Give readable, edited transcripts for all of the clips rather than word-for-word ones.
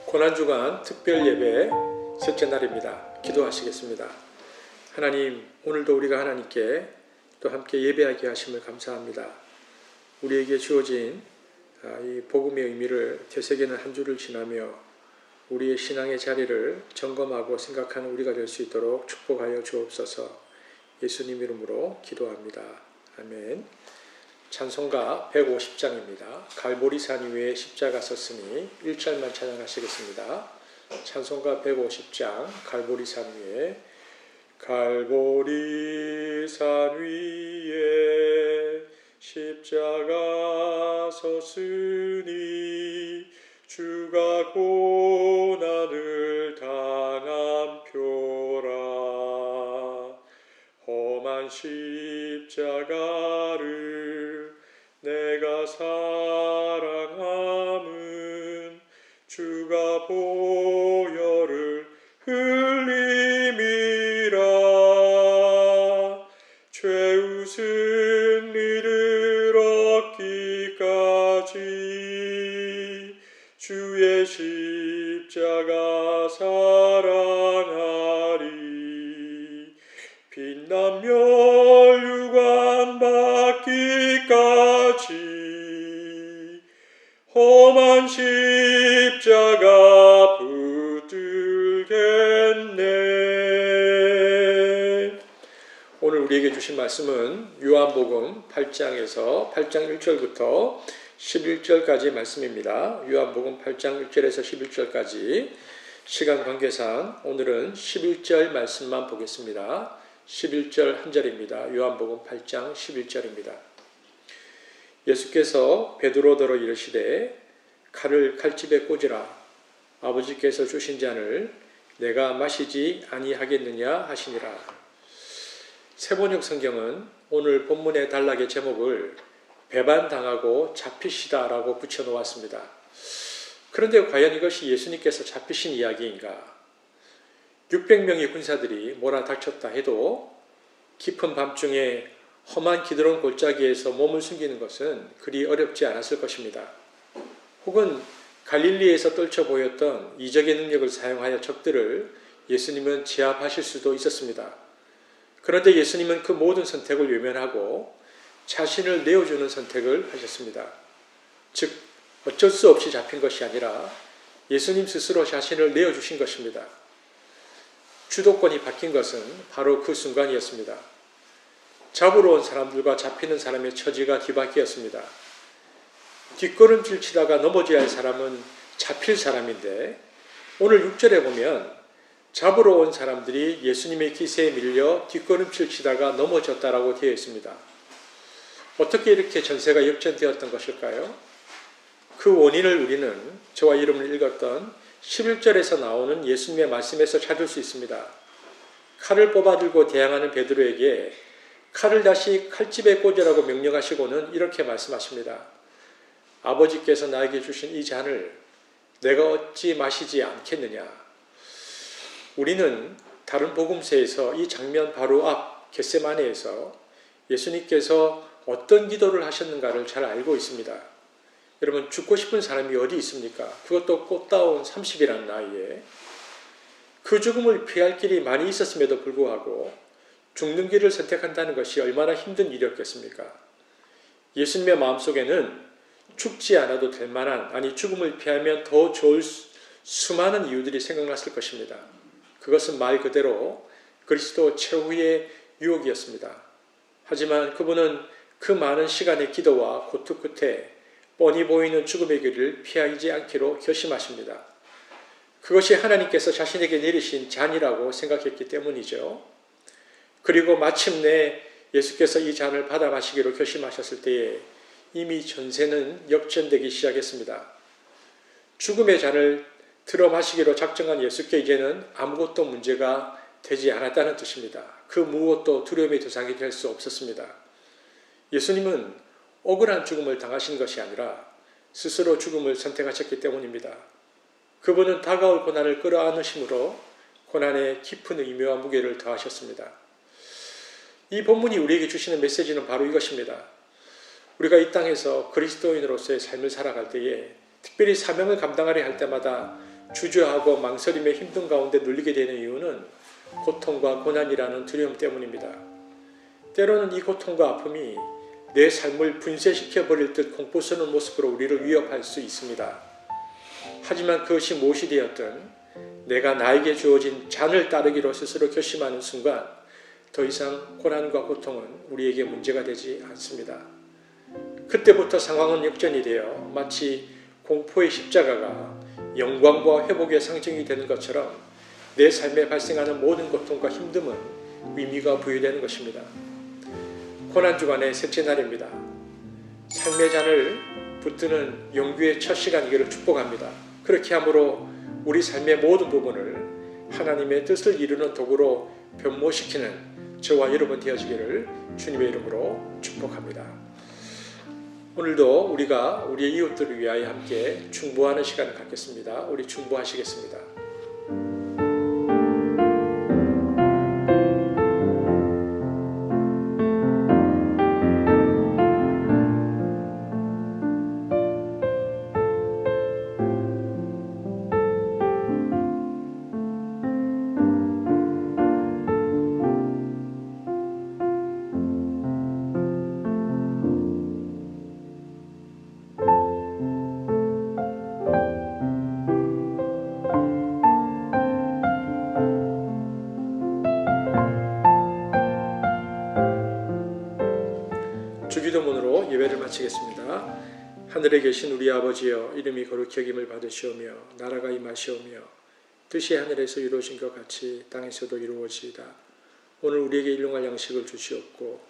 고난주간 특별예배 셋째 날입니다. 기도하시겠습니다. 하나님, 오늘도 우리가 하나님께 또 함께 예배하게 하심을 감사합니다. 우리에게 주어진 이 복음의 의미를 되새기는 한 주를 지나며 우리의 신앙의 자리를 점검하고 생각하는 우리가 될 수 있도록 축복하여 주옵소서. 예수님 이름으로 기도합니다. 아멘. 찬송가 150장입니다. 갈보리산 위에 십자가 섰으니 1절만 찬양하시겠습니다. 찬송가 150장 갈보리산 위에 갈보리산 위에 십자가 섰으니 주가 고난을 당한 표라. 험한 십자가를 내가 사랑함은 주가 보혈을 흘림이라. 죄웃은 이를 얻기까지 주의 십자가 사랑하리. 빛나며 유관 받기까지 험한 십자가 붙들겠네. 오늘 우리에게 주신 말씀은 요한복음 8장에서 8장 1절부터 11절까지의 말씀입니다. 요한복음 8장 1절에서 11절까지 시간 관계상 오늘은 11절 말씀만 보겠습니다. 11절 한 절입니다. 요한복음 8장 11절입니다. 예수께서 베드로더러 이르시되 칼을 칼집에 꽂으라. 아버지께서 주신 잔을 내가 마시지 아니하겠느냐 하시니라. 세번역 성경은 오늘 본문의 단락의 제목을 배반당하고 잡히시다라고 붙여놓았습니다. 그런데 과연 이것이 예수님께서 잡히신 이야기인가? 600명의 군사들이 몰아닥쳤다 해도 깊은 밤중에 험한 기드론 골짜기에서 몸을 숨기는 것은 그리 어렵지 않았을 것입니다. 혹은 갈릴리에서 떨쳐 보였던 이적의 능력을 사용하여 적들을 예수님은 제압하실 수도 있었습니다. 그런데 예수님은 그 모든 선택을 외면하고 자신을 내어주는 선택을 하셨습니다. 즉 어쩔 수 없이 잡힌 것이 아니라 예수님 스스로 자신을 내어주신 것입니다. 주도권이 바뀐 것은 바로 그 순간이었습니다. 잡으러 온 사람들과 잡히는 사람의 처지가 뒤바뀌었습니다. 뒷걸음질 치다가 넘어져야 할 사람은 잡힐 사람인데 오늘 6절에 보면 잡으러 온 사람들이 예수님의 기세에 밀려 뒷걸음질 치다가 넘어졌다라고 되어 있습니다. 어떻게 이렇게 전세가 역전되었던 것일까요? 그 원인을 우리는 저와 이름을 읽었던 11절에서 나오는 예수님의 말씀에서 찾을 수 있습니다. 칼을 뽑아들고 대항하는 베드로에게 칼을 다시 칼집에 꽂으라고 명령하시고는 이렇게 말씀하십니다. 아버지께서 나에게 주신 이 잔을 내가 어찌 마시지 않겠느냐. 우리는 다른 복음서에서 이 장면 바로 앞 겟세마네에서 예수님께서 어떤 기도를 하셨는가를 잘 알고 있습니다. 여러분, 죽고 싶은 사람이 어디 있습니까? 그것도 꽃다운 30이라는 나이에. 그 죽음을 피할 길이 많이 있었음에도 불구하고 죽는 길을 선택한다는 것이 얼마나 힘든 일이었겠습니까? 예수님의 마음속에는 죽지 않아도 될 만한, 아니 죽음을 피하면 더 좋을 수많은 이유들이 생각났을 것입니다. 그것은 말 그대로 그리스도 최후의 유혹이었습니다. 하지만 그분은 그 많은 시간의 기도와 고통 끝에 뻔히 보이는 죽음의 길을 피하지 않기로 결심하십니다. 그것이 하나님께서 자신에게 내리신 잔이라고 생각했기 때문이죠. 그리고 마침내 예수께서 이 잔을 받아 마시기로 결심하셨을 때에 이미 전세는 역전되기 시작했습니다. 죽음의 잔을 들어 마시기로 작정한 예수께 이제는 아무것도 문제가 되지 않았다는 뜻입니다. 그 무엇도 두려움의 대상이 될 수 없었습니다. 예수님은 억울한 죽음을 당하신 것이 아니라 스스로 죽음을 선택하셨기 때문입니다. 그분은 다가올 고난을 끌어안으심으로 고난에 깊은 의미와 무게를 더하셨습니다. 이 본문이 우리에게 주시는 메시지는 바로 이것입니다. 우리가 이 땅에서 그리스도인으로서의 삶을 살아갈 때에 특별히 사명을 감당하려 할 때마다 주저하고 망설임에 힘든 가운데 눌리게 되는 이유는 고통과 고난이라는 두려움 때문입니다. 때로는 이 고통과 아픔이 내 삶을 분쇄시켜버릴 듯 공포스러운 모습으로 우리를 위협할 수 있습니다. 하지만 그것이 무엇이 되었든 내가 나에게 주어진 잔을 따르기로 스스로 결심하는 순간 더 이상 고난과 고통은 우리에게 문제가 되지 않습니다. 그때부터 상황은 역전이 되어 마치 공포의 십자가가 영광과 회복의 상징이 되는 것처럼 내 삶에 발생하는 모든 고통과 힘듦은 의미가 부여되는 것입니다. 고난주간의 셋째 날입니다. 삶의 잔을 붙드는 영규의 첫 시간이기를 축복합니다. 그렇게 함으로 우리 삶의 모든 부분을 하나님의 뜻을 이루는 도구로 변모시키는 저와 여러분 되어지기를 주님의 이름으로 축복합니다. 오늘도 우리가 우리의 이웃들을 위하여 함께 중보하는 시간을 갖겠습니다. 우리 중보하시겠습니다. 주기도문으로 예배를 마치겠습니다. 하늘에 계신 우리 아버지여, 이름이 거룩히 여김을 받으시오며 나라가 임하시오며 뜻이 하늘에서 이루어진 것 같이 땅에서도 이루어지이다. 오늘 우리에게 일용할 양식을 주시옵고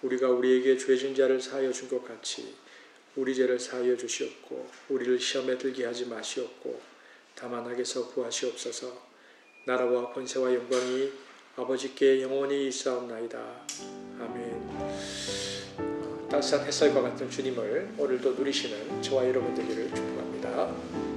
우리가 우리에게 죄진 자를 사하여 준 것 같이 우리 죄를 사하여 주시옵고 우리를 시험에 들게 하지 마시옵고 다만 악에서 구하시옵소서. 나라와 권세와 영광이 아버지께 영원히 있사옵나이다. 아멘. 따스한 햇살과 같은 주님을 오늘도 누리시는 저와 여러분 되기를 축복합니다.